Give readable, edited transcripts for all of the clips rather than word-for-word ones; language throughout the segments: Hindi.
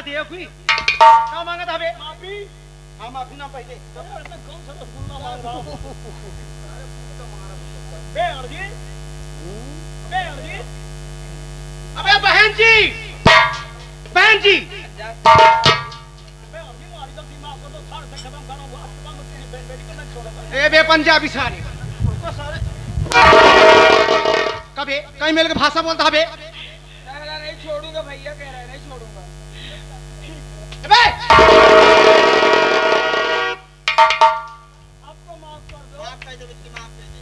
दिए कोई क्या मांगा था बे? माफी। हाँ माफी ना पहले कौन सा रसगुल्ला मांग रहा हूँ? बे अर्जी, बे अर्जी। अबे बहन जी, बहन जी बे अर्जी मारी गलती माफ कर दो, सारे से खत्म करो, वो आज सुबह मुझे बेटी को नहीं छोड़ेगा। ए बे पंजाबी सारे उसको सारे कबे कहीं मिल के भाषा बोलता है बे? नहीं छोड़ूंगा भैया, कह रहा है नहीं छोड़ूंगा। अबे आपको माफ कर दो, माफ कर दो बेटी, माफ कर दो।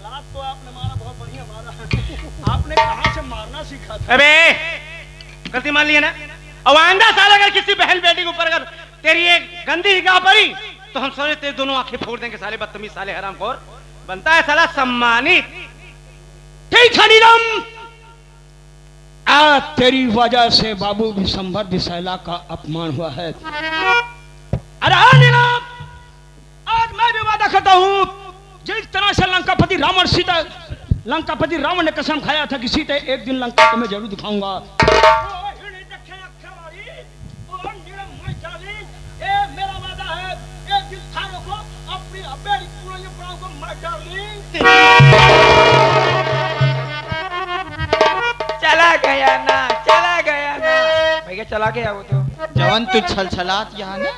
लात तो आपने मारा, बहुत बढ़िया मारा। आपने कहाँ से मारना सीखा था? अबे गलती मान लिया ना। अब आइंदा साल अगर किसी बहन बेटी के ऊपर अगर तेरी एक गंदी निगाह पड़ी तो हम समझे तेरे दोनों आंखें फोड़ देंगे साले बदतमीज साले हरामखोर। बनता है साला सम्मानित। ठीक है नीलम, आज तेरी वजह से बाबू विशंभर विशैला का अपमान हुआ है। अरे हाँ नीलम, आज मैं भी वादा करता हूँ, जिस तरह से लंकापति रावण ने कसम खाया था कि सीता एक दिन लंका को मैं जरूर दिखाऊंगा। मेरा वादा है, एक दिन थारों को अपनी अबेरी पूरे प्राण को मार डालूंगी। चला गया ना भैया, चला गया वो तो। जवन तू छलछलात यहाँ ने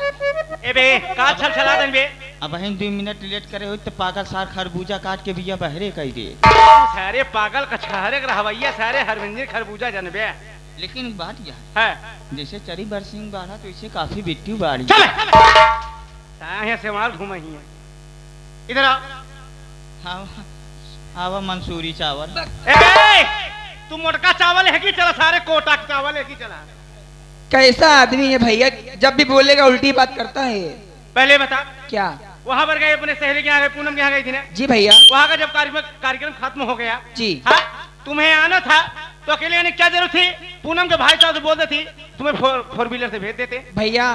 ए बे का छलछला देन बे? अब हम 2 मिनट लेट करे हो तो पागल सार खरबूजा काट के बिया बहरे कह दे। सारे पागल कछहरे के रहवैया सारे हरमिंदर खरबूजा जनबे। लेकिन बात यह है जैसे चरी बरसिंह बाढ़ा तो इसे काफी बिट्टी बाड़ी। चल साहे से मार घूम ही है। इधर आ। आवा मंसूरी चावल। ए बे तू मोटका चावल है कि चला सारे कोटा का चावल है कि चला? कैसा आदमी है भैया, जब भी बोलेगा उल्टी बात करता है। पहले बता क्या? वहां पर गए अपने सहेली के यहाँ गए, पूनम के यहाँ गई थी ना? जी भैया। वहां का जब कार्यक्रम खत्म हो गया जी हाँ, तुम्हें आना था तो अकेले आने की क्या जरूरत थी? पूनम के भाई साहब से बोल देती, तुम्हें फोर व्हीलर से भेज देते। भैया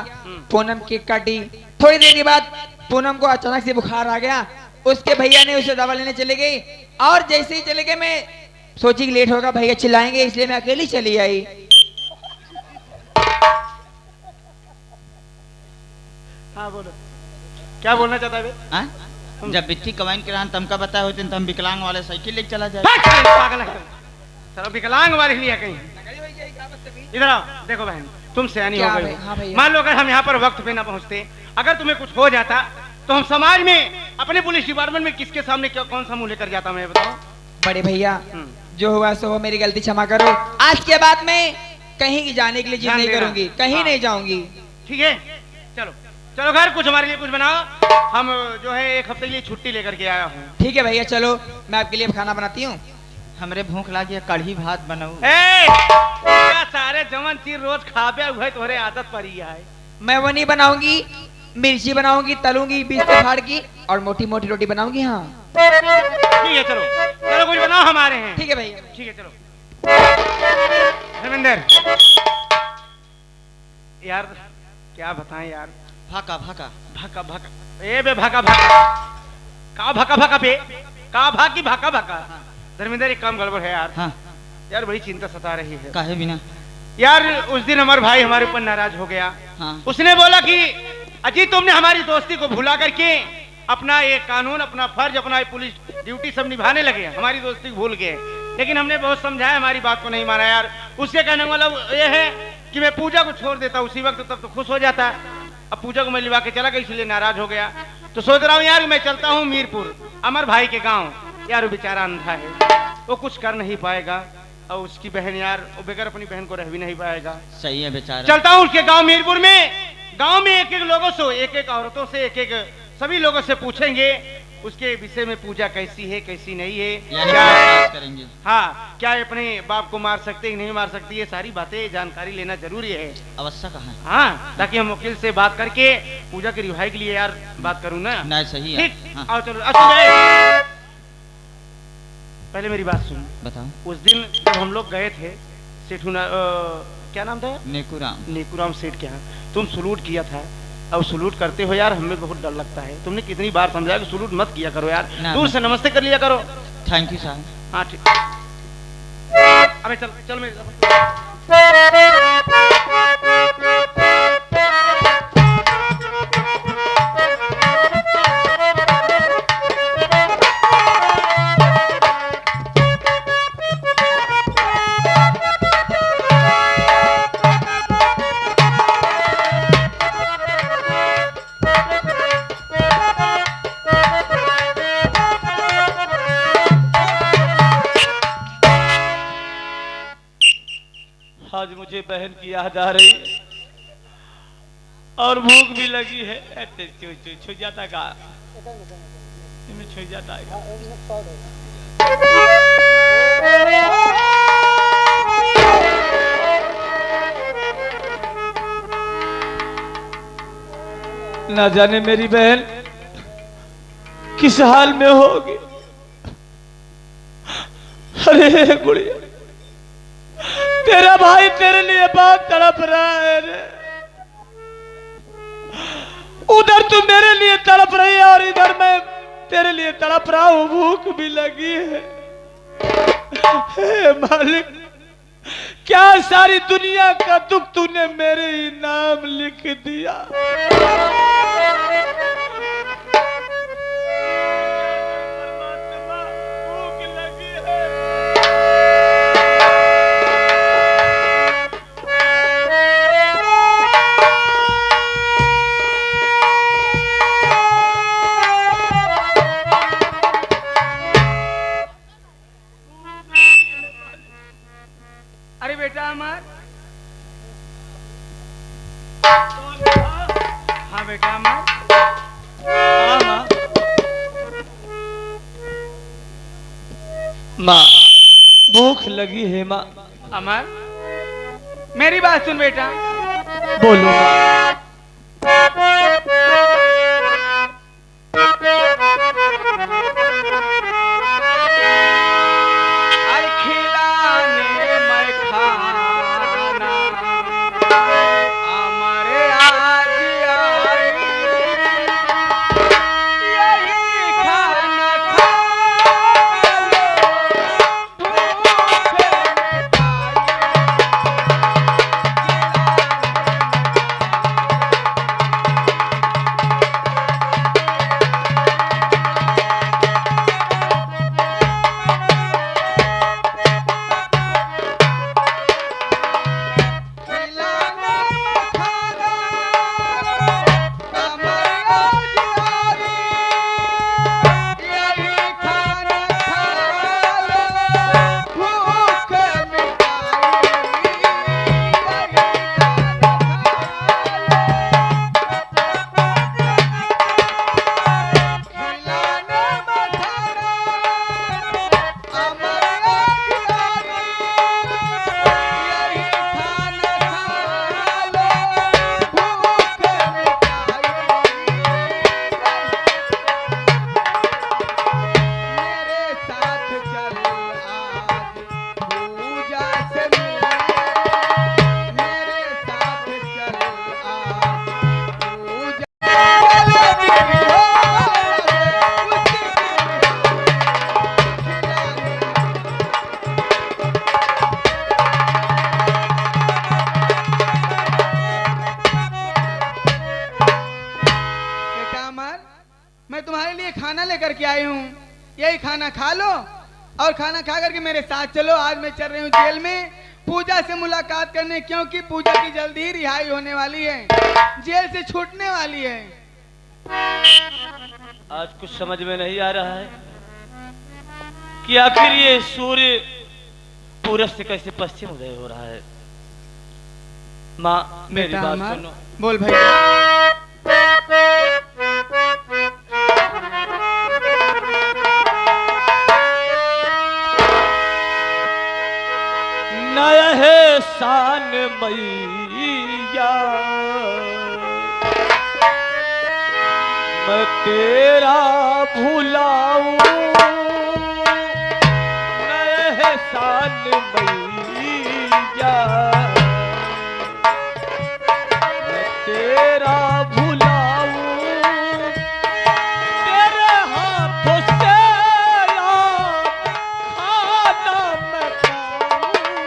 पूनम केक काटी, थोड़ी देर के बाद पूनम को अचानक से बुखार आ गया, उसके भैया ने उसे दवा लेने चले गई, और जैसे ही चले गए मैं सोची कि लेट होगा भैया चिल्लाएंगे, इसलिए मैं अकेली चली आई। हाँ बोलो, क्या बोलना चाहता है? हाँ? जब बिट्टी कवाइन के रहन तमका बताए होते तो हम विकलांग वाले साइकिल लेके चला जाए। पागल है सर, विकलांग वाले लिए कहीं। इधर आओ, देखो बहन तुम सयानी हो गई। हाँ मान लो अगर हम यहाँ पर वक्त पे ना पहुँचते, अगर तुम्हें कुछ हो जाता तो हम समाज में अपने पुलिस डिपार्टमेंट में किसके सामने कौन सा मुंह लेकर जाता, मैं बताओ? बड़े भैया जो हुआ सो हो, मेरी गलती क्षमा करो। आज के बाद मैं कहीं की जाने के लिए जिद नहीं करूंगी, कहीं नहीं जाऊंगी। ठीक है, चलो चलो घर कुछ हमारे लिए कुछ बनाओ। हम जो है 1 हफ्ते के लिए छुट्टी लेकर के आया हूँ। ठीक है भैया, चलो मैं आपके लिए खाना बनाती हूँ। हमरे भूख लागी कढ़ी भात बनाऊ। सारे जवन चीज रोज खाबे हुए तुम्हारे आदत पड़ी है। मैं वो नहीं बनाऊंगी, मिर्ची बनाऊंगी, तलूंगी बीच से फाड़ की, और मोटी मोटी रोटी बनाऊंगी। हाँ ठीक है, चलो चलो कुछ बनाओ, हमारे हैं। ठीक है भैया। ठीक है चलो। धर्मेंद्र यार क्या बताएं यार, भाका भाका भाका भाका ए बे भाका भाका का भाका भाका पे का भाकी भाका भाका। धर्मेंद्र एक काम गड़बड़ है यार। हाँ यार बड़ी चिंता सता रही है काहे बिना। यार। उस दिन हमारे भाई हमारे ऊपर नाराज हो गया। हाँ। उसने बोला कि अजी तुमने हमारी दोस्ती को भुला करके अपना ये कानून, अपना फर्ज, अपना पुलिस ड्यूटी सब निभाने लगे, हमारी दोस्ती को भूल गए। लेकिन हमने बहुत समझाया, हमारी बात को नहीं माना यार। उसके कहने का मतलब ये है कि मैं पूजा को छोड़ देता उसी वक्त, तब तो खुश हो जाता। अब पूजा को मैं लिवा के चला गया, इसलिए नाराज हो गया। तो सोच रहा हूँ यार मैं चलता हूँ मीरपुर, अमर भाई के गाँव। यार वो बेचारा अंधा है, वो कुछ कर नहीं पाएगा, और उसकी बहन यार वो बगैर अपनी बहन को रह भी नहीं पाएगा। सही है बेचारा। चलता हूँ उसके गांव मीरपुर में। गांव में एक एक लोगों से, एक एक औरतों से, एक एक सभी लोगों से पूछेंगे उसके विषय में, पूजा कैसी है कैसी नहीं है, क्या करेंगे। हाँ क्या अपने बाप को मार सकते नहीं मार सकती, ये सारी बातें जानकारी लेना जरूरी है। अवश्य कहा। हाँ ताकि हम वकील से बात करके पूजा की रिहाई के लिए यार बात करूँ ना। नहीं सही है। ठीक हाँ। आओ चलो। अच्छा पहले मेरी बात सुन। बताओ। उस दिन जब हम लोग गए थे सेठू क्या नाम था? नेकुराम सेठ के यहाँ तुम सलूट किया था। अब सलूट करते हो यार, हमें बहुत डर लगता है। तुमने कितनी बार समझाया कि सलूट मत किया करो यार, दूर से नमस्ते कर लिया करो। थैंक यू साहब। हाँ ठीक। अबे चल चल मेरे साथ। आज मुझे बहन की याद आ रही है और भूख भी लगी है। छू जाता का छू जाता है। ना जाने मेरी बहन किस हाल में होगी। अरे गुड़िया, तेरा भाई तेरे लिए बहुत तड़प रहा है रे। उधर तू मेरे लिए तड़प रही है और इधर मैं तेरे लिए तड़प रहा हूं, भूख भी लगी है। हे मालिक, क्या सारी दुनिया का दुख तूने मेरे ही नाम लिख दिया। भूख लगी है। अरे बेटा अमर। हाँ बेटा अमर। हाँ माँ। माँ, भूख लगी है माँ। अमर, मेरी बात सुन बेटा। बोलो माँ। अरे खिलाने मैं खाना हमारे आज आई, यही खाना खा मैं तुम्हारे लिए खाना लेकर के आई हूँ, यही खाना खा लो और खाना खा करके मेरे साथ चलो। आज मैं चल रही हूँ जेल में पूजा से मुलाकात करने, क्योंकि पूजा की जल्दी ही रिहाई होने वाली है, जेल से छूटने वाली है। आज कुछ समझ में नहीं आ रहा है कि आखिर ये सूर्य पूरब से कैसे पश्चिम उदय हो रहा है। माँ, मेरी बेटा बात अमर, सुनो। बोल भाई। नया है शान मैया, मैं तेरा भुलाऊं। नया है शान मैया, मैं तेरा भुलाऊं। तेरे हाथों से खाना मैं खाऊं।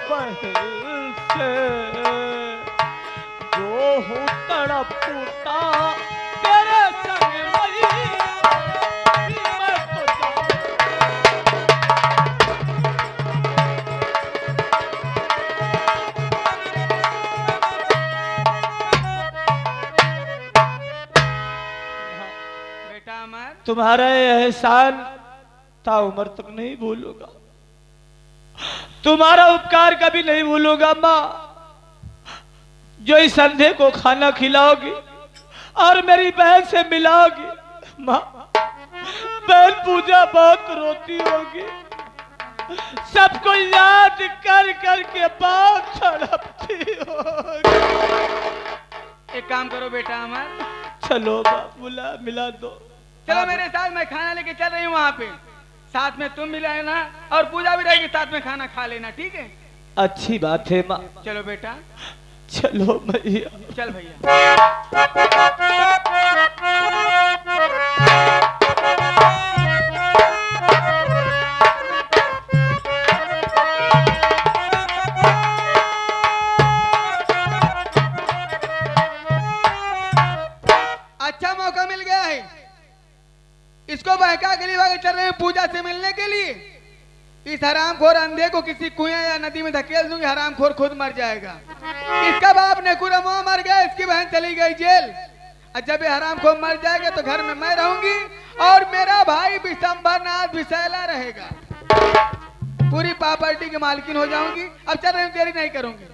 बहन से जो हूँ तड़पता तेरे संग मैया मैं तो बेटा अमर, तुम्हारा ये एहसान था उम्र तक नहीं भूलूंगा, तुम्हारा उपकार कभी नहीं भूलूंगा माँ। जो इस अंधे को खाना खिलाओगी और मेरी बहन से मिलाओगी माँ, बहन पूजा बहुत रोती होगी, सबको याद कर कर के बहुत तड़पती होगी। एक काम करो बेटा अमर, चलो माँ बुला मिला दो। चलो मेरे साथ, मैं खाना लेके चल रही हूँ वहाँ पे, साथ में तुम मिला ना और पूजा भी रहेगी, साथ में खाना खा लेना, ठीक है? अच्छी बात है माँ। चलो बेटा, चलो भैया। चल भैया। अच्छा मौका मिल गया है, इसको बहका के लिए चल रहे हैं पूजा से मिलने के लिए। इस हरामखोर अंधे को किसी कुएं या नदी में धकेल दूंगी, हरामखोर खुद मर जाएगा। इसका बाप नेकुरमो मर गया, इसकी बहन चली गई जेल। और जब ये हरामखोर मर जाएगा तो घर में मैं रहूंगी और मेरा भाई विशंभरनाथ विशैला रहेगा, पूरी प्रॉपर्टी की मालकिन हो जाऊंगी। अब चल रही हूँ, देरी नहीं करूंगी।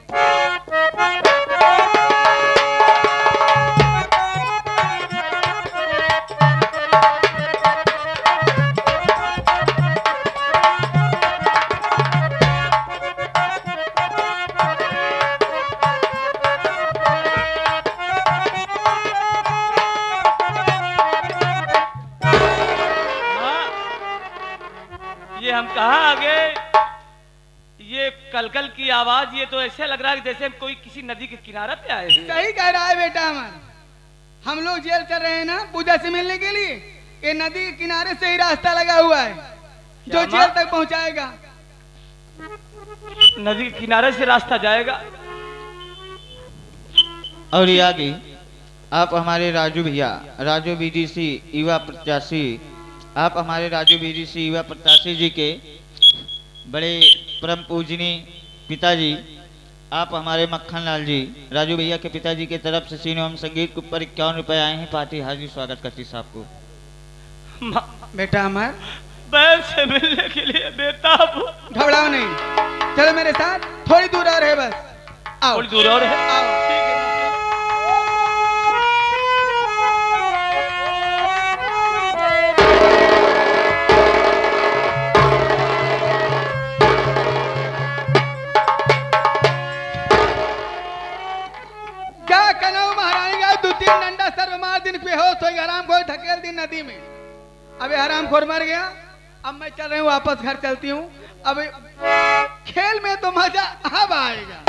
ये हम कहाँ आ गए? ये कलकल की आवाज, ये तो ऐसे लग रहा है जैसे हम कोई किसी नदी के किनारे पे आए हैं। सही कह रहा है बेटा अमर, हम लोग जेल चल रहे हैं ना पूजा से मिलने के लिए। ये नदी के किनारे से ही रास्ता लगा हुआ है जो जेल तक पहुंचाएगा। नदी के किनारे से रास्ता जाएगा। और ये आगे आप हमारे राजू भैया, राजू बीडीसी युवा प्रत्याशी, आप हमारे राजू बीडीसी युवा प्रत्याशी जी के बड़े परम पूजनीय पिताजी, आप हमारे मक्खन लाल जी, राजू भैया के पिताजी की तरफ से सीन एवं संगीत के ऊपर 51 रुपए आए हैं। पार्टी हाजिर स्वागत करती साहब को। बेटा अमर, बहन से मिलने के लिए बेताब हूं। घबराओ नहीं, चलो मेरे साथ, थोड़ी दूर और है बस। आओ, थोड़ी दूर और है। आओ। क्या कनऊ महारानी का 2-3 डंडा सर्व मार दिन पे हो तो हराम खोर धकेल दी नदी में। अबे हराम खोर मर गया, अब मैं चल रही हूँ वापस घर चलती हूँ। अब खेल में तो मजा अब आएगा।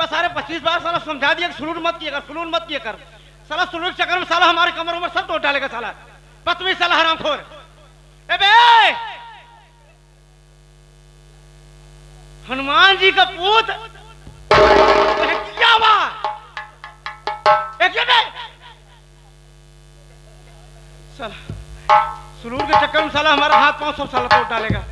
सारे 25 बार साला समझा दिया सुलून मत किया कर, सुलून मत किया कर। साला सुलून के चक्कर में साला हमारे कमर उमर सब तोड़ डालेगा साला, बदतमीज साला हरामखोर। ए बे हनुमान जी का पूत क्या हुआ? साला सुलून के चक्कर में साला हमारा हाथ पांव सब साला तोड़ डालेगा।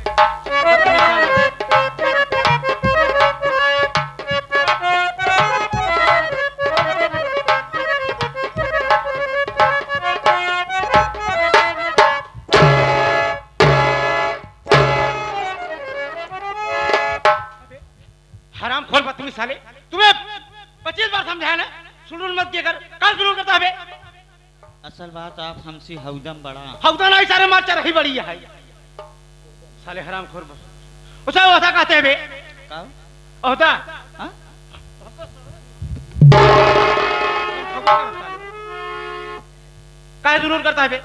हराम खोर बदतमीज साले, तुम्हें 25 बार समझाया ना सुलून मत किया कर, कल सुलून करता है। असल बात आप हमसे हौदम बड़ा हौदा नहीं सारे मार रही बड़ी है साले हराम खोर। बस उसे ओहदा कहते हैं बे, ओहदा हाँ? काय सुलून करता है बे?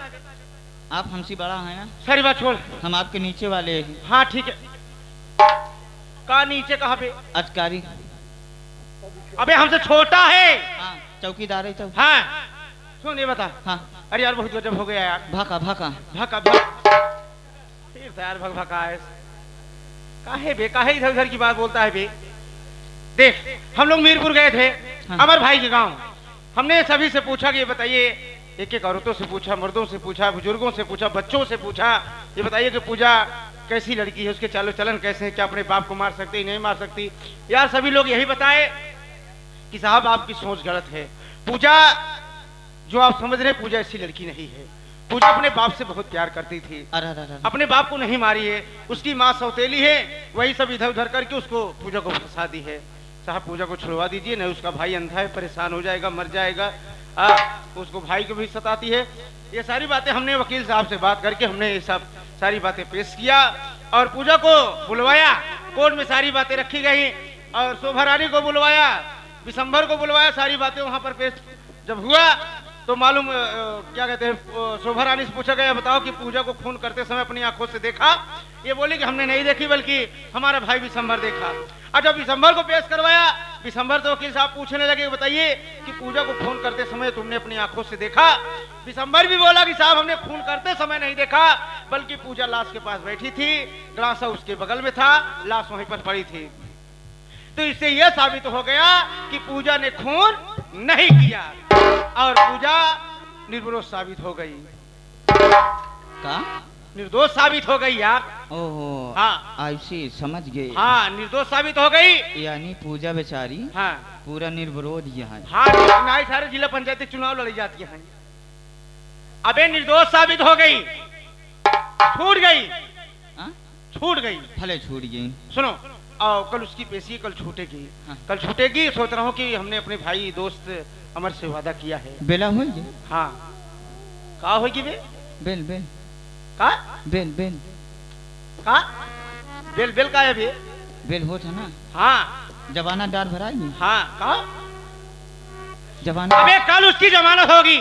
आप हमसे बड़ा हैं ना, सारी बात छोड़। हम आपके नीचे वाले हैं। हाँ ठीक है। कहाँ नीचे, कहाँ पे? अधिकारी। अबे हमसे छोटा है। हाँ चौकीदार है तो। हाँ सुन ये बता। हाँ अरे यार बहुत गजब हो गया यार। भाका भाका। भका भक फिर यार भग भका है। काहे बे, काहे इधर उधर की बात बोलता है बे। देख हम लोग मीरपुर गए थे, हाँ। अमर भाई के गांव। हमने सभी से पूछा कि ये बताइए, एक एक औरतों से पूछा, मर्दों से पूछा, बुजुर्गों से पूछा, बच्चों से पूछा, ये बताइए कि पूजा कैसी लड़की है, उसके चालो चलन कैसे है, क्या अपने बाप को मार सकती नहीं मार सकती। यार सभी लोग यही बताए कि साहब आपकी सोच गलत है। पूजा जो आप समझ रहे हैं, पूजा ऐसी लड़की नहीं है। पूजा अपने बाप से बहुत प्यार करती थी, अरे अपने बाप को नहीं मारी है। उसकी माँ सौतेली है, वही सब इधर उधर करके उसको पूजा को फंसा दी है। साहब पूजा को छुड़वा दीजिए, नहीं उसका भाई अंधा है, परेशान हो जाएगा, मर जाएगा। उसको भाई को भी सताती है। ये सारी बातें हमने वकील साहब से बात करके हमने ये सब सारी बातें पेश किया और पूजा को बुलवाया। कोर्ट में सारी बातें रखी गई और शोभा रानी को बुलवाया, विशंभर को बुलवाया। सारी बातें वहां पर पेश जब हुआ तो मालूम क्या कहते हैं, शोभा रानी से पूछा गया बताओ कि पूजा को खून करते समय अपनी आंखों से देखा? ये बोली कि हमने नहीं देखी, बल्कि हमारा भाई विशंभर देखा। और जब विशंभर को पेश करवाया, विशंभर तो वकील साहब पूछने लगे बताइए कि पूजा को खून करते समय तुमने अपनी आंखों से देखा? विशंभर भी बोला कि साहब हमने खून करते समय नहीं देखा, बल्कि पूजा लाश के पास बैठी थी, गलासा उसके बगल में था, लाश वहीं पर पड़ी थी। तो इससे यह साबित हो गया कि पूजा ने खून नहीं किया और पूजा निर्दोष साबित हो गई। का निर्दोष साबित हो गई यार। ओहो हाँ ऐसी समझ गए। हाँ निर्दोष साबित हो गई। यानी पूजा बेचारी हाँ पूरा निर्विरोध यहाँ। हाँ नाई सारे जिला पंचायती चुनाव लड़ी जाती है। अबे निर्दोष साबित हो गई, छूट गई, हाँ? छूट गई। भले छूट गई। सुनो और कल उसकी पेशी कल छूटेगी। हाँ। कल छूटेगी। सोच रहा हूँ कि हमने अपने भाई दोस्त अमर से वादा किया है। बेला हो गई। हाँ का होगी बे? बेल बेल का बेल बेल का बेल बेल का है बे? बेल हो था ना। हाँ जवाना डार भराएगी। हाँ का जवाना। अबे कल उसकी जमानत होगी,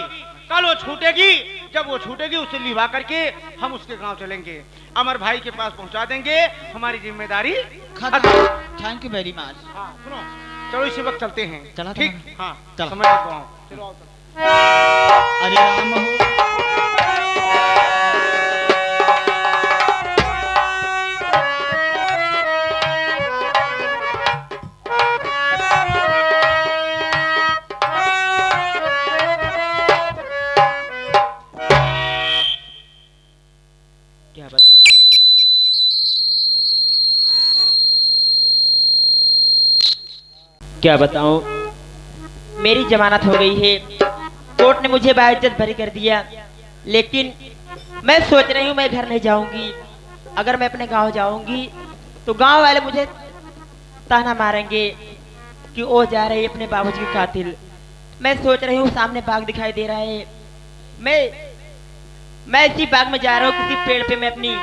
कल वो छूटेगी। जब वो छूटेगी उसे लिवा करके हम उसके गांव चलेंगे, अमर भाई के पास पहुंचा देंगे। हमारी जिम्मेदारी खत्म। Thank you very much. हाँ सुनो चलो इसी वक्त चलते हैं। चला ठीक। था। हाँ चलो। समझ गया हूँ। चलो आओ। अरे राम हो। क्या बताऊं, मेरी जमानत हो गई है, कोर्ट ने मुझे बाइज्जत बरी कर दिया। लेकिन मैं सोच रही हूँ मैं घर नहीं जाऊंगी। अगर मैं अपने गांव जाऊंगी तो गांव वाले मुझे ताना मारेंगे कि वो जा रही है अपने बाबूजी के कातिल। मैं सोच रही हूँ सामने बाग दिखाई दे रहा है, मैं इसी बाग में जा रहा हूँ। किसी पेड़ पे मैं अपनी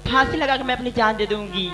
फांसी लगा के मैं अपनी जान दे दूंगी।